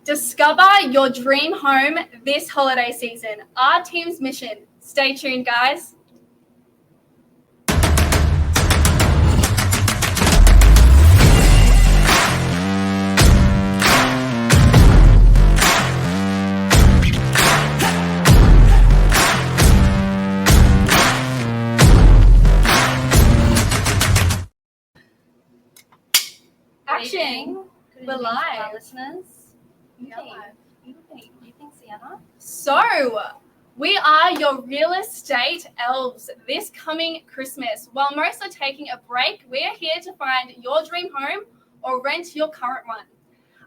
Discover your dream home this holiday season. Our team's mission. Stay tuned, guys. Action. We're live. Our listeners. Yeah. You think, Sienna? So, we are your real estate elves this coming Christmas. While most are taking a break, we are here to find your dream home or rent your current one.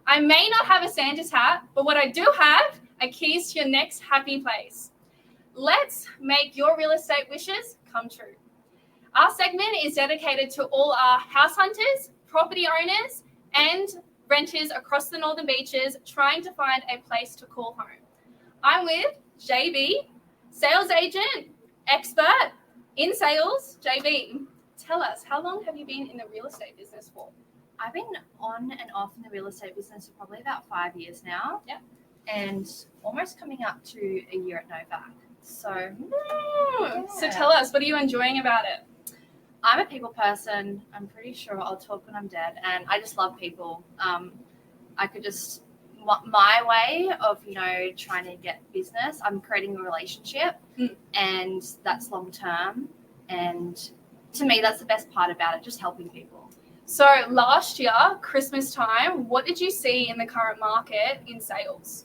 I may not have a Santa's hat, but what I do have are keys to your next happy place. Let's make your real estate wishes come true. Our segment is dedicated to all our house hunters, property owners, and renters across the Northern Beaches trying to find a place to call home. I'm with JB, sales agent, expert in sales. JB, tell us, how long have you been in the real estate business for? I've been on and off in the real estate business for probably about 5 years now. Yep. And almost coming up to a year at Novak. So tell us, what are you enjoying about it? I'm a people person. I'm pretty sure I'll talk when I'm dead. And I just love people. I could just, my way of, trying to get business, I'm creating a relationship and that's long term. And to me, that's the best part about it, just helping people. So last year, Christmas time, what did you see in the current market in sales?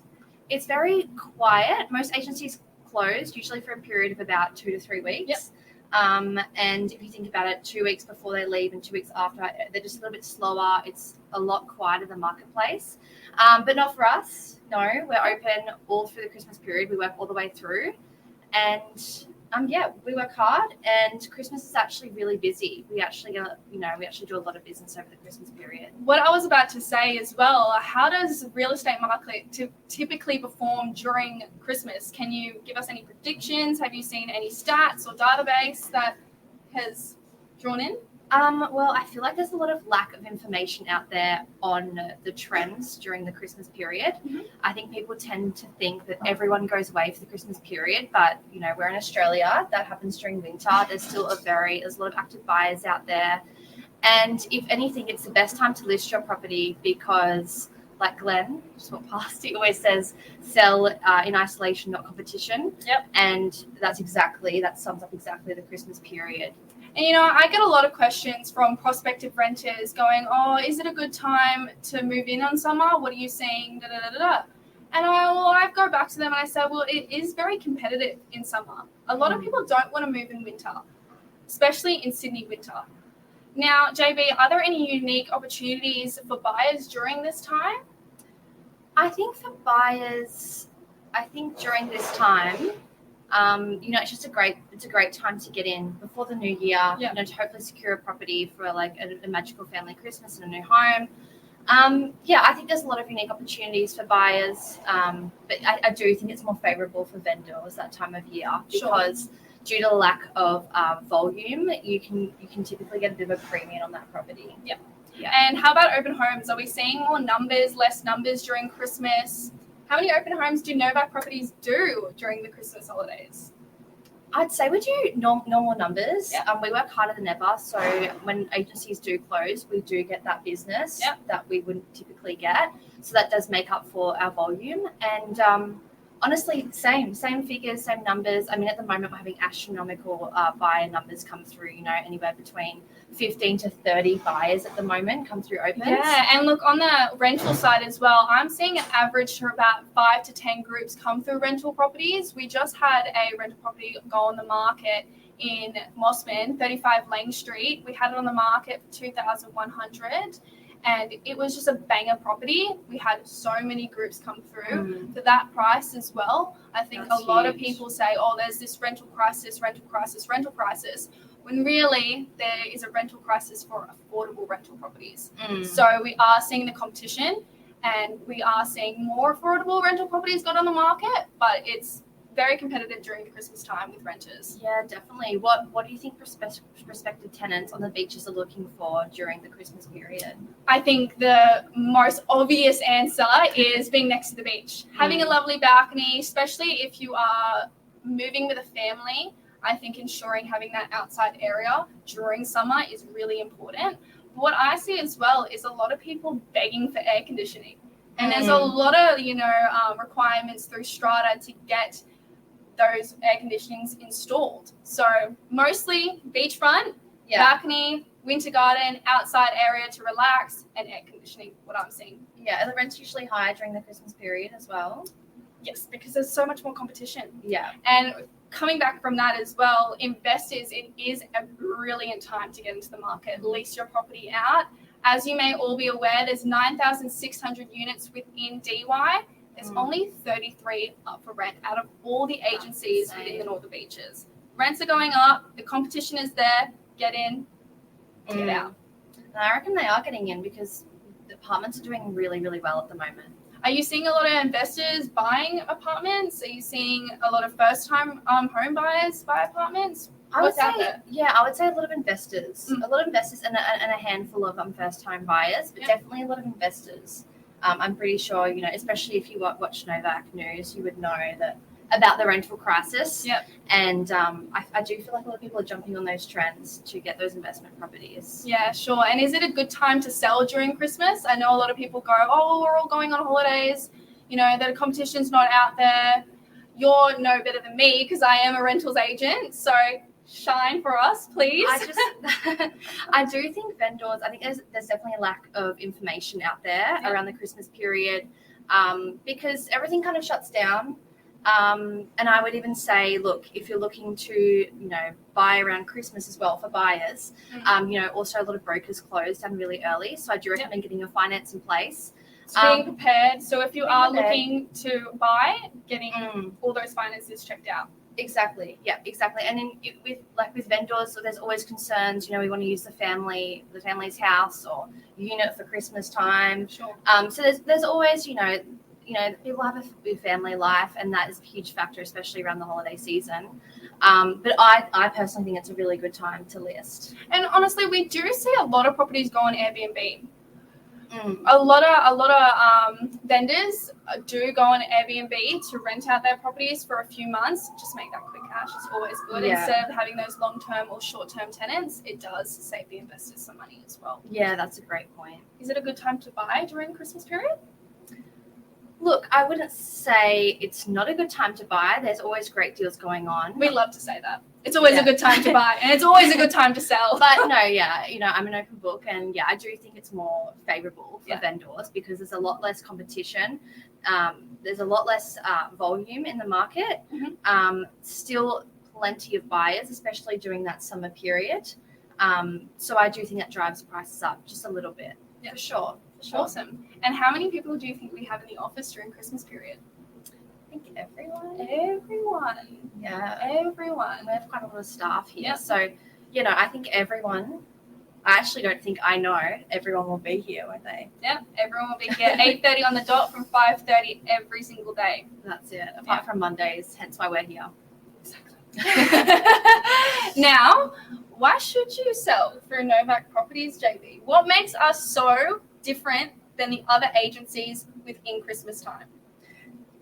It's very quiet. Most agencies closed, usually for a period of about 2 to 3 weeks. Yep. And if you think about it, 2 weeks before they leave and 2 weeks after, they're just a little bit slower. It's a lot quieter than the marketplace. But not for us. No, we're open all through the Christmas period. We work all the way through. And we work hard, and Christmas is actually really busy. We actually do a lot of business over the Christmas period. What I was about to say as well, how does real estate market typically perform during Christmas? Can you give us any predictions? Have you seen any stats or database that has drawn in? Well, I feel like there's a lot of lack of information out there on the trends during the Christmas period. Mm-hmm. I think people tend to think that everyone goes away for the Christmas period, but we're in Australia. That happens during winter. There's a lot of active buyers out there, and if anything, it's the best time to list your property because, like Glenn just walked past, he always says, "Sell in isolation, not competition." Yep. And that sums up exactly the Christmas period. And, I get a lot of questions from prospective renters going, oh, is it a good time to move in on summer? What are you seeing? And I go back to them and I say, well, it is very competitive in summer. A lot of people don't want to move in winter, especially in Sydney winter. Now, JB, are there any unique opportunities for buyers during this time? I think for buyers, during this time, it's just a great time to get in before the new year, to hopefully secure a property for like a magical family Christmas and a new home. I think there's a lot of unique opportunities for buyers, but I do think it's more favorable for vendors that time of year because due to the lack of volume, you can typically get a bit of a premium on that property. Yeah. And how about open homes? Are we seeing more numbers, less numbers during Christmas? How many open homes do Novak Properties do during the Christmas holidays? I'd say we do normal numbers. Yep. We work harder than ever. So when agencies do close, we do get that business that we wouldn't typically get. So that does make up for our volume. And honestly, same figures, same numbers. I mean, at the moment, we're having astronomical buyer numbers come through, anywhere between 15 to 30 buyers at the moment come through opens. Yeah, and look, on the rental side as well, I'm seeing an average to about 5 to 10 groups come through rental properties. We just had a rental property go on the market in Mossman, 35 Lang Street. We had it on the market for $2,100. And it was just a banger property. We had so many groups come through for that price as well. I think That's a lot huge. of people say, oh, there's this rental crisis. When really there is a rental crisis for affordable rental properties. So we are seeing the competition and we are seeing more affordable rental properties got on the market, but it's very competitive during the Christmas time with renters. Yeah, definitely. What do you think prospective tenants on the beaches are looking for during the Christmas period? I think the most obvious answer is being next to the beach. Having a lovely balcony, especially if you are moving with a family. I think ensuring having that outside area during summer is really important. But what I see as well is a lot of people begging for air conditioning. And there's a lot of, requirements through strata to get those air conditionings installed. So mostly beachfront, balcony, winter garden, outside area to relax, and air conditioning, what I'm seeing. Yeah, are the rents usually high during the Christmas period as well? Yes, because there's so much more competition. Yeah. And coming back from that as well, investors, it is a brilliant time to get into the market, lease your property out. As you may all be aware, there's 9,600 units within DY. There's only 33 up for rent out of all the agencies within the Northern Beaches. Rents are going up. The competition is there. Get in, get out. And I reckon they are getting in because the apartments are doing really, really well at the moment. Are you seeing a lot of investors buying apartments? Are you seeing a lot of first-time home buyers buy apartments? I would say a lot of investors. A lot of investors and a handful of first-time buyers, but definitely a lot of investors. I'm pretty sure, especially if you watch Novak News, you would know about the rental crisis. Yep. And I do feel like a lot of people are jumping on those trends to get those investment properties. Yeah, sure. And is it a good time to sell during Christmas? I know a lot of people go, oh, we're all going on holidays. The competition's not out there. You're no better than me because I am a rentals agent. So shine for us, please. I do think vendors, I think there's definitely a lack of information out there around the Christmas period because everything kind of shuts down. And I would even say, look, if you're looking to, buy around Christmas as well for buyers, also a lot of brokers close down really early. So I do recommend getting your finance in place. So being prepared. So if you are looking to buy, getting all those finances checked out. Exactly. Yeah, exactly. And with vendors, so there's always concerns. We want to use the family's house or unit for Christmas time. Sure. So there's always, people have a family life, and that is a huge factor, especially around the holiday season. But I personally think it's a really good time to list. And honestly, we do see a lot of properties go on Airbnb. A lot of vendors do go on Airbnb to rent out their properties for a few months. Just make that quick cash. It's always good. Yeah. Instead of having those long-term or short-term tenants, it does save the investors some money as well. Yeah, that's a great point. Is it a good time to buy during the Christmas period? Look, I wouldn't say it's not a good time to buy. There's always great deals going on. We love to say that. It's always a good time to buy, and it's always a good time to sell. But no, I'm an open book, and I do think it's more favorable for vendors because there's a lot less competition. There's a lot less volume in the market. Still plenty of buyers, especially during that summer period. So I do think that drives prices up just a little bit. Yeah, for sure. Awesome. And how many people do you think we have in the office during Christmas period? I think everyone. Yeah, everyone. We have quite a lot of staff here. Yep. So, I think everyone, I actually don't think I know everyone will be here, won't they? Yeah, everyone will be here 8:30 on the dot from 5:30 every single day. That's it. Apart from Mondays, hence why we're here. Exactly. Now, why should you sell through Novak Properties, JB? What makes us so different than the other agencies within Christmas time?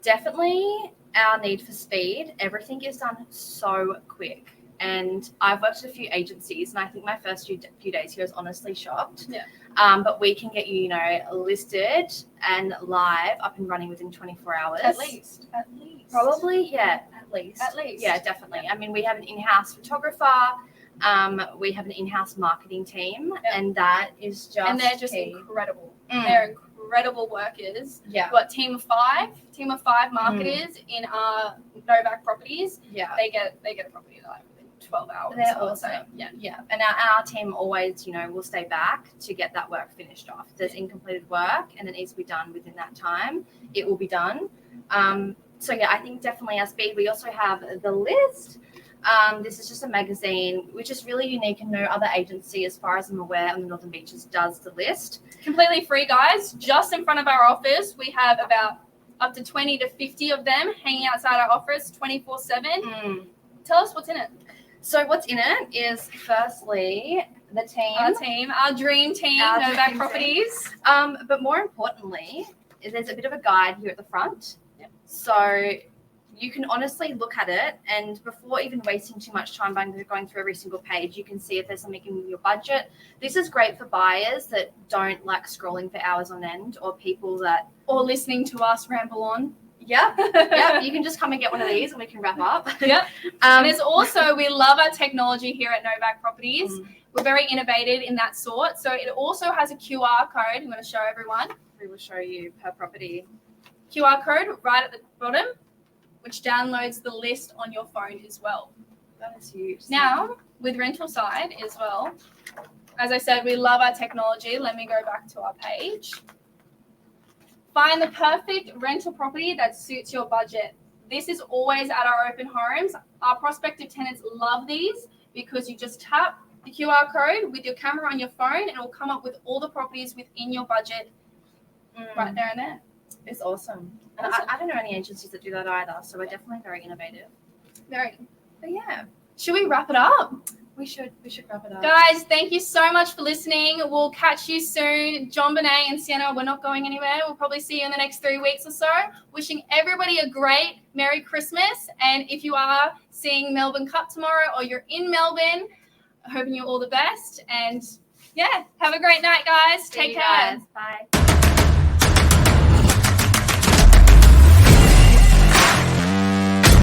Definitely our need for speed. Everything is done so quick. And I've worked at a few agencies, and I think my first few days here was honestly shocked. Yeah. But we can get you, listed and live up and running within 24 hours. At least. Probably, yeah, at least. Yeah, definitely. Yeah. I mean, we have an in-house photographer. We have an in-house marketing team, and that is just and they're just incredible. They're incredible workers. Yeah. We've got team of five marketers in our Novak Properties. Yeah. They get a property like within 12 hours. They're awesome. Yeah. And our team always, will stay back to get that work finished off. If there's incompleted work and it needs to be done within that time, it will be done. So I think definitely our speed. We also have the list. This is just a magazine, which is really unique, and no other agency, as far as I'm aware, on the Northern Beaches does the list. Completely free, guys. Just in front of our office, we have about up to 20 to 50 of them hanging outside our office 24/7. Tell us what's in it. So what's in it is firstly the team. Our dream team, Novak Properties. But more importantly, there's a bit of a guide here at the front. Yep. So you can honestly look at it, and before even wasting too much time by going through every single page, you can see if there's something in your budget. This is great for buyers that don't like scrolling for hours on end, or people that... Or listening to us ramble on. Yep. You can just come and get one of these and we can wrap up. Yep. And there's also, we love our technology here at Novak Properties. We're very innovative in that sort. So it also has a QR code. I'm going to show everyone. We will show you per property. QR code right at the bottom, which downloads the list on your phone as well. That is huge. Now, with rental side as well, as I said, we love our technology. Let me go back to our page. Find the perfect rental property that suits your budget. This is always at our open homes. Our prospective tenants love these because you just tap the QR code with your camera on your phone and it will come up with all the properties within your budget right there and there. It's awesome. And I don't know any agencies that do that either, so we're definitely very innovative. Very. But yeah. Should we wrap it up? We should wrap it up. Guys, thank you so much for listening. We'll catch you soon. John, Bonet, and Sienna, we're not going anywhere. We'll probably see you in the next 3 weeks or so. Wishing everybody a great Merry Christmas. And if you are seeing Melbourne Cup tomorrow or you're in Melbourne, hoping you all the best. And yeah, have a great night, guys. Take care. Bye.